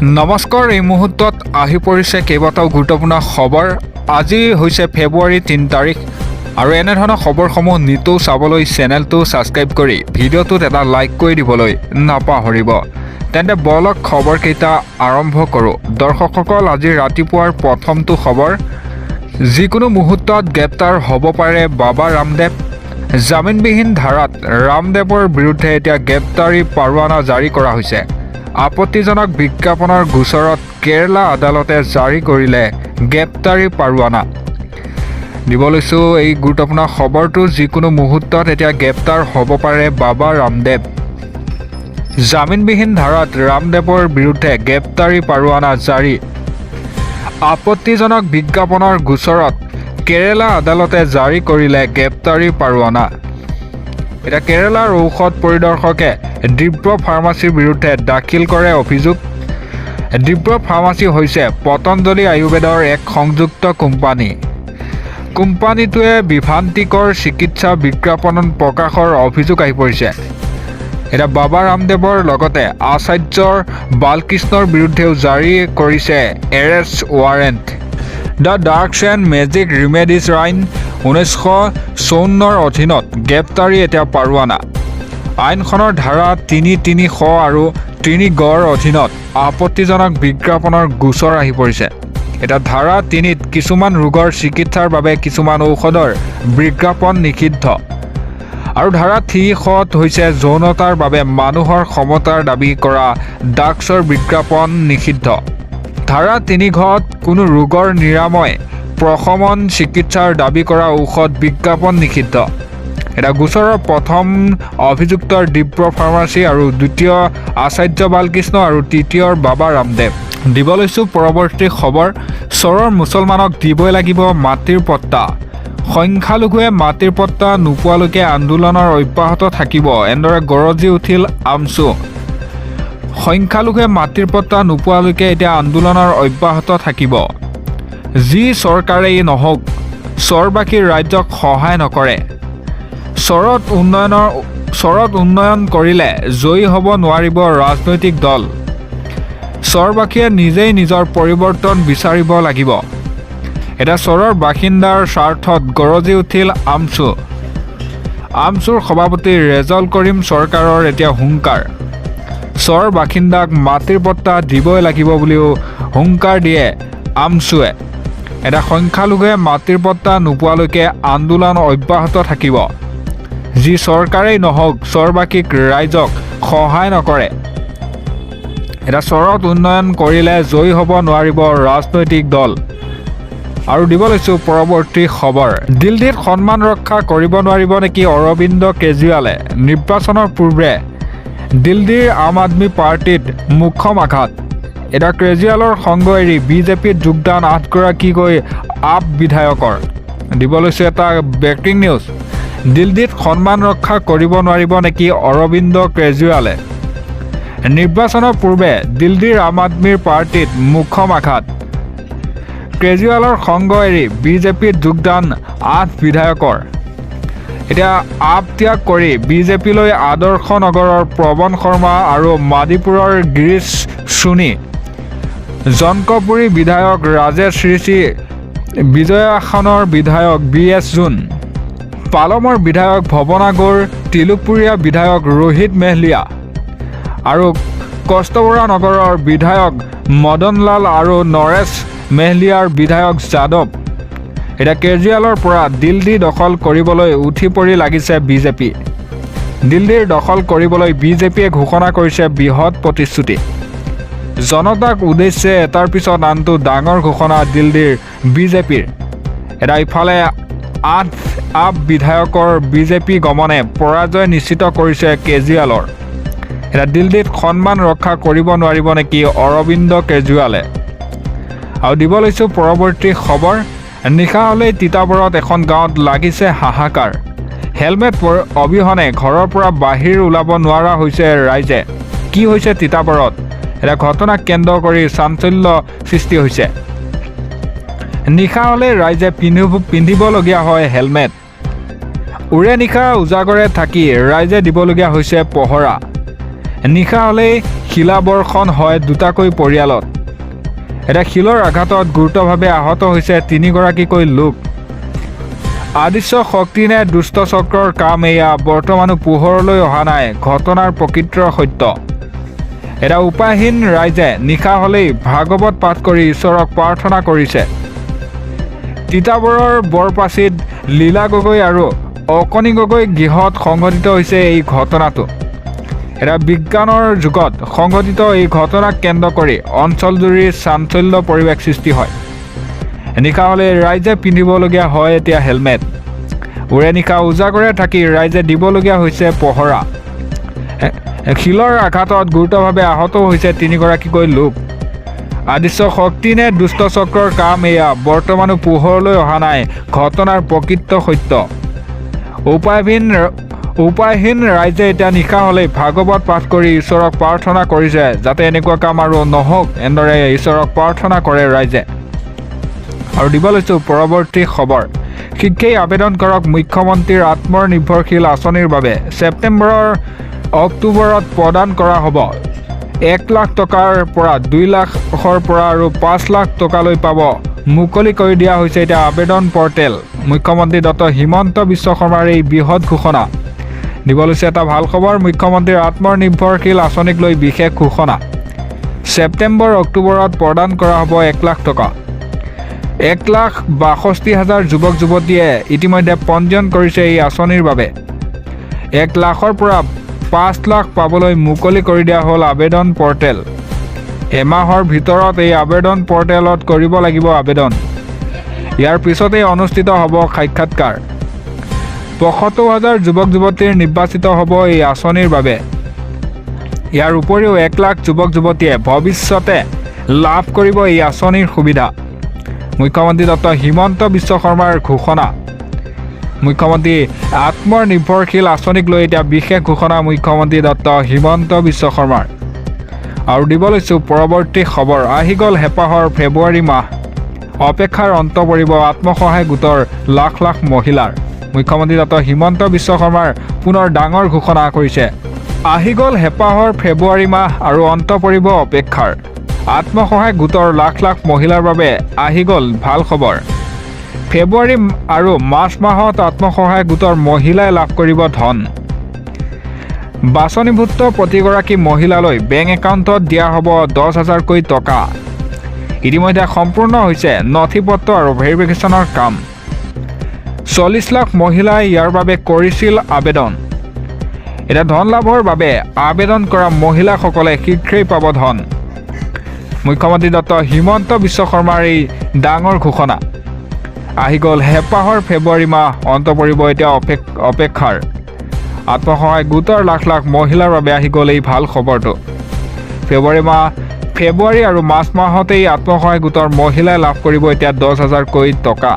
নমস্কাৰ, এই মুহূৰ্তত আহি পৰিছে কেইবাটাও গুৰুত্বপূৰ্ণ খবৰ। আজি হৈছে ফেব্ৰুৱাৰী 3 তাৰিখ আৰু এনেধৰণৰ খবৰসমূহ নিতৌ চাবলৈ চেনেলটো ছাবস্ক্ৰাইব কৰি ভিডিঅ'টোত এটা লাইক কৰি দিবলৈ নাপাহৰিব। তেন্তে বলক খবৰকেইটা আৰম্ভ কৰোঁ। দৰ্শকসকল, আজি ৰাতিপুৱাৰ প্ৰথমটো খবৰ, যিকোনো মুহূৰ্তত গ্ৰেপ্তাৰ হ'ব পাৰে বাবা ৰামদেৱ। জামিনবিহীন ধাৰাত ৰামদেৱৰ বিৰুদ্ধে এতিয়া গ্ৰেপ্তাৰী পৰোৱানা জাৰি কৰা হৈছে। আপত্তিজনক বিজ্ঞাপনৰ গোচৰত কেৰালা আদালতে জাৰি কৰিলে গ্ৰেপ্তাৰী পৰোৱানা। দিব লৈছোঁ এই গুৰুত্বপূৰ্ণ খবৰটো, যিকোনো মুহূৰ্তত এতিয়া গ্ৰেপ্তাৰ হ'ব পাৰে বাবা ৰামদেৱ। জামিনবিহীন ধাৰাত ৰামদেৱৰ বিৰুদ্ধে গ্ৰেপ্তাৰী পৰোৱানা জাৰি। আপত্তিজনক বিজ্ঞাপনৰ গোচৰত কেৰালা আদালতে জাৰি কৰিলে গ্ৰেপ্তাৰী পৰোৱানা। এতিয়া কেৰালাৰ ঔষধ পৰিদৰ্শকে দিব্য ফাৰ্মাচীৰ বিৰুদ্ধে দাখিল কৰে অভিযোগ। দিব্য ফাৰ্মাচী হৈছে পতঞ্জলি আয়ুৰ্বেদৰ এক সংযুক্ত কোম্পানী। কোম্পানীটোৱে বিভ্ৰান্তিকৰ চিকিৎসা বিজ্ঞাপন প্ৰকাশৰ অভিযোগ আহি পৰিছে। এতিয়া বাবা ৰামদেৱৰ লগতে আচাৰ্য বালকৃষ্ণৰ বিৰুদ্ধেও জাৰি কৰিছে arrest warrant. The drugs and magic remedies আইন 1954 অধীনত গ্ৰেপ্তাৰী এতিয়া পৰোৱানা। আইনখনৰ ধাৰা 330 আৰু 3 অধীনত আপত্তিজনক বিজ্ঞাপনৰ গোচৰ আহি পৰিছে। এতিয়া ধাৰা 3ত কিছুমান ৰোগৰ চিকিৎসাৰ বাবে কিছুমান ঔষধৰ বিজ্ঞাপন নিষিদ্ধ আৰু ধাৰা 300 হৈছে যৌনতাৰ বাবে মানুহৰ ক্ষমতাৰ দাবী কৰা ড্ৰাগছৰ বিজ্ঞাপন নিষিদ্ধ। ধাৰা 3ঘত কোনো ৰোগৰ নিৰাময় প্ৰশমন চিকিৎসাৰ দাবী কৰা ঔষধ বিজ্ঞাপন নিষিদ্ধ। এটা গোচৰৰ প্ৰথম অভিযুক্তৰ দিব্য ফাৰ্মাচী আৰু দ্বিতীয় আচাৰ্য বালকৃষ্ণ আৰু তৃতীয়ৰ বাবা ৰামদেৱ। দিব লৈছোঁ পৰৱৰ্তী খবৰ, চৰৰ মুছলমানক দিবই লাগিব মাটিৰ পট্টা। সংখ্যালঘুৱে মাটিৰ পট্টা নোপোৱালৈকে আন্দোলনৰ অব্যাহত থাকিব, এনেদৰে গৰজি উঠিল আমছু। সংখ্যালঘুৱে মাটিৰ পট্টা নোপোৱালৈকে এতিয়া আন্দোলনৰ অব্যাহত থাকিব। যি চৰকাৰেই নহওক, চৰবাসীৰ ৰাজ্যক সহায় নকৰে। চৰত উন্নয়ন কৰিলে জয়ী হ'ব নোৱাৰিব ৰাজনৈতিক দল। চৰবাসীয়ে নিজেই নিজৰ পৰিৱৰ্তন বিচাৰিব লাগিব। এতিয়া চৰৰ বাসিন্দাৰ স্বাৰ্থত গৰজি উঠিল আমছু। আমছুৰ সভাপতি ৰেজল কৰিম চৰকাৰৰ এতিয়া হুংকাৰ। চৰ বাসিন্দাক মাটিৰ পট্টা দিবই লাগিব বুলিও হুংকাৰ দিয়ে আমছুৱে। এটা সংখ্যালঘুৱে মাটিৰ পট্টা নোপোৱালৈকে আন্দোলন অব্যাহত থাকিব। যি চৰকাৰেই নহওক, চৰবাসীক ৰাইজক সহায় নকৰে। এটা চৰত উন্নয়ন কৰিলে জয়ী হ'ব নোৱাৰিব ৰাজনৈতিক দল। আৰু দিব লৈছোঁ পৰৱৰ্তী খবৰ, দিল্লীত সন্মান ৰক্ষা কৰিব নোৱাৰিব নেকি অৰবিন্দ কেজৰিৱালে। নিৰ্বাচনৰ পূৰ্বে দিল্লীৰ আম আদমি পাৰ্টিত মোক্ষম আঘাত। এটা কেজৰিৱালৰ সংগ এৰি বিজেপিত যোগদান 8গৰাকীকৈ আপ বিধায়কৰ। দিব লৈছোঁ এটা ব্ৰেকিং নিউজ, দিল্লীত সন্মান ৰক্ষা কৰিব নোৱাৰিব নেকি অৰবিন্দ কেজৰিৱালে। নিৰ্বাচনৰ পূৰ্বে দিল্লীৰ আম আদমি পাৰ্টিত মোক্ষম আঘাত। কেজৰিৱালৰ সংগ এৰি বিজেপিত যোগদান 8 বিধায়কৰ। এতিয়া আপ ত্যাগ কৰি বিজেপিলৈ আদৰ্শ নগৰৰ প্ৰৱণ শৰ্মা আৰু মাদিপুৰৰ গিৰীশ সোণী, জনকপুৰী বিধায়ক ৰাজেশ ঋষি, বিজয়াসনৰ বিধায়ক BS জোন, পালমৰ বিধায়ক ভৱনাগৰ, তিলুপুৰীয়া বিধায়ক ৰোহিত মেহলিয়া আৰু কষ্টবৰা নগৰৰ বিধায়ক মদনলাল আৰু নৰেশ মেহলিয়াৰ বিধায়ক যাদৱ। এতিয়া কেজৰিৱালৰ পৰা দিল্লী দখল কৰিবলৈ উঠি পৰি লাগিছে বিজেপি। দিল্লীৰ দখল কৰিবলৈ বিজেপিয়ে ঘোষণা কৰিছে বৃহৎ প্ৰতিশ্ৰুতি। জনতাক উদ্দেশ্যে এটাৰ পিছত আনটো ডাঙৰ ঘোষণা দিল্লীৰ বিজেপিৰ। এতিয়া ইফালে 8 আপ বিধায়কৰ বিজেপি গমনে পৰাজয় নিশ্চিত কৰিছে কেজৰিৱালৰ। এতিয়া দিল্লীত সন্মান ৰক্ষা কৰিব নোৱাৰিব নেকি অৰবিন্দ কেজৰিৱালে। আৰু দিব লৈছোঁ পৰৱৰ্তী খবৰ, নিশা হ'লেই তিতাবৰত এখন গাঁৱত লাগিছে হাহাকাৰ। হেলমেট অবিহনে ঘৰৰ পৰা বাহিৰ ওলাব নোৱাৰা হৈছে ৰাইজে। কি হৈছে তিতাবৰত, এটা ঘটনাক কেন্দ্ৰ কৰি চাঞ্চল্য সৃষ্টি হৈছে। নিশা হ'লে ৰাইজে পিন্ধিবলগীয়া হয় হেলমেট। উৰে নিশা উজাগৰে থাকি ৰাইজে দিবলগীয়া হৈছে পহৰা। নিশা হ'লেই শিলাবৰ্ষণ হয় দুটাকৈ পৰিয়ালত। এটা শিলৰ আঘাতত গুৰুতৰভাৱে আহত হৈছে 3গৰাকীকৈ লোক। আদিশ্য শক্তি নে দুষ্ট চক্ৰৰ কাম এয়া বৰ্তমানো পোহৰলৈ অহা নাই ঘটনাৰ প্ৰকৃত সত্য। এটা উপায়হীন ৰাইজে নিশা হ'লেই ভাগৱত পাঠ কৰি ঈশ্বৰক প্ৰাৰ্থনা কৰিছে। তিতাবৰৰ বৰপাচিত লীলা গগৈ আৰু অকণি গগৈ গৃহত সংঘটিত হৈছে এই ঘটনাটো। এটা বিজ্ঞানৰ যুগত সংঘটিত এই ঘটনাক কেন্দ্ৰ কৰি অঞ্চলজুৰি চাঞ্চল্য পৰিৱেশ সৃষ্টি হয়। নিশা হ'লে ৰাইজে পিন্ধিবলগীয়া হয় এতিয়া হেলমেট। উৰে নিশা উজাগৰে থাকি ৰাইজে দিবলগীয়া হৈছে পহৰা। শিলৰ আঘাতত গুৰুতৰভাৱে আহত হৈছে 3গৰাকীকৈ লোক। আদিশ্য শক্তি নে দুষ্ট চক্ৰৰ কাম এয়া বৰ্তমানো পোহৰলৈ অহা নাই ঘটনাৰ প্ৰকৃত সত্য। উপায়হীন ৰাইজে এতিয়া নিশা হ'লেই ভাগৱত পাঠ কৰি ঈশ্বৰক প্ৰাৰ্থনা কৰিছে যাতে এনেকুৱা কাম আৰু নহওক। এনেদৰে ঈশ্বৰক প্ৰাৰ্থনা কৰে ৰাইজে। আৰু দিব লৈছোঁ পৰৱৰ্তী খবৰ। শিক্ষাই আবেদন কৰক মুখ্যমন্ত্ৰীৰ আত্মনিৰ্ভৰশীল আঁচনিৰ বাবে। ছেপ্টেম্বৰৰ অক্টোবৰত প্ৰদান কৰা হ'ব 1 লাখ টকাৰ পৰা 2 লাখৰ পৰা আৰু 5 লাখ টকালৈ পাব। মুকলি কৰি দিয়া হৈছে এতিয়া আবেদন পৰ্টেল। মুখ্যমন্ত্ৰী ডক্টৰ হিমন্ত বিশ্ব শৰ্মাৰ এই বৃহৎ ঘোষণা। দিব লৈছে এটা ভাল খবৰ। মুখ্যমন্ত্ৰীৰ আত্মনিৰ্ভৰশীল আঁচনিক লৈ বিশেষ ঘোষণা। ছেপ্টেম্বৰ অক্টোবৰত প্ৰদান কৰা হ'ব 1 লাখ টকা। 1,62,000 যুৱক যুৱতীয়ে ইতিমধ্যে পঞ্জীয়ন কৰিছে এই আঁচনিৰ বাবে। 1 লাখৰ পৰা 5 লাখ পাবলৈ মুকলি কৰি দিয়া হ'ল আবেদন পৰ্টেল। এমাহৰ ভিতৰত এই আবেদন পৰ্টেলত কৰিব লাগিব আবেদন। ইয়াৰ পিছতেই অনুষ্ঠিত হ'ব সাক্ষাৎকাৰ। 75,000 যুৱক যুৱতীৰ নিৰ্বাচিত হ'ব এই আঁচনিৰ বাবে। ইয়াৰ উপৰিও 1 লাখ যুৱক যুৱতীয়ে ভৱিষ্যতে লাভ কৰিব এই আঁচনিৰ সুবিধা। মুখ্যমন্ত্ৰী ডক্টৰ হিমন্ত বিশ্ব শৰ্মাৰ ঘোষণা। মুখ্যমন্ত্ৰী আত্মনিৰ্ভৰশীল আঁচনিক লৈ এতিয়া বিশেষ ঘোষণা মুখ্যমন্ত্ৰী ডক্টৰ হিমন্ত বিশ্ব শৰ্মাৰ। আৰু দিব লৈছোঁ পৰৱৰ্তী খবৰ। আহি গ'ল হেঁপাহৰ ফেব্ৰুৱাৰী মাহ। অপেক্ষাৰ অন্ত পৰিব আত্মসহায়ক গোটৰ লাখ লাখ মহিলাৰ। মুখ্যমন্ত্ৰী ডক্টৰ হিমন্ত বিশ্ব শৰ্মাৰ পুনৰ ডাঙৰ ঘোষণা কৰিছে। আহি গ'ল হেঁপাহৰ ফেব্ৰুৱাৰী মাহ আৰু অন্ত পৰিব অপেক্ষাৰ। আত্মসহায়ক গোটৰ লাখ লাখ মহিলাৰ বাবে আহি গ'ল ভাল খবৰ। ফেব্ৰুৱাৰী আৰু মাৰ্চ মাহত আত্মসহায়ক গোটৰ মহিলাই লাভ কৰিব ধন। বাছনিভুক্ত প্ৰতিগৰাকী মহিলালৈ বেংক একাউণ্টত দিয়া হ'ব 10,000কৈ টকা। ইতিমধ্যে সম্পূৰ্ণ হৈছে নথিপত্ৰ আৰু ভেৰিফিকেশ্যনৰ কাম। 40 লাখ মহিলাই ইয়াৰ বাবে কৰিছিল আবেদন। এতিয়া ধন লাভৰ বাবে আবেদন কৰা মহিলাসকলে শীঘ্ৰেই পাব ধন। মুখ্যমন্ত্ৰী ডক্টৰ হিমন্ত বিশ্ব শৰ্মাৰ এই ডাঙৰ ঘোষণা। আহি গ'ল হেঁপাহৰ ফেব্ৰুৱাৰী মাহ। অন্ত পৰিব এতিয়া অপেক্ষাৰ। আত্মসহায়ক গোটৰ লাখ লাখ মহিলাৰ বাবে আহি গ'ল এই ভাল খবৰটো। ফেব্ৰুৱাৰী আৰু মাৰ্চ মাহতেই আত্মসহায়ক গোটৰ মহিলাই লাভ কৰিব এতিয়া 10,000কৈ টকা।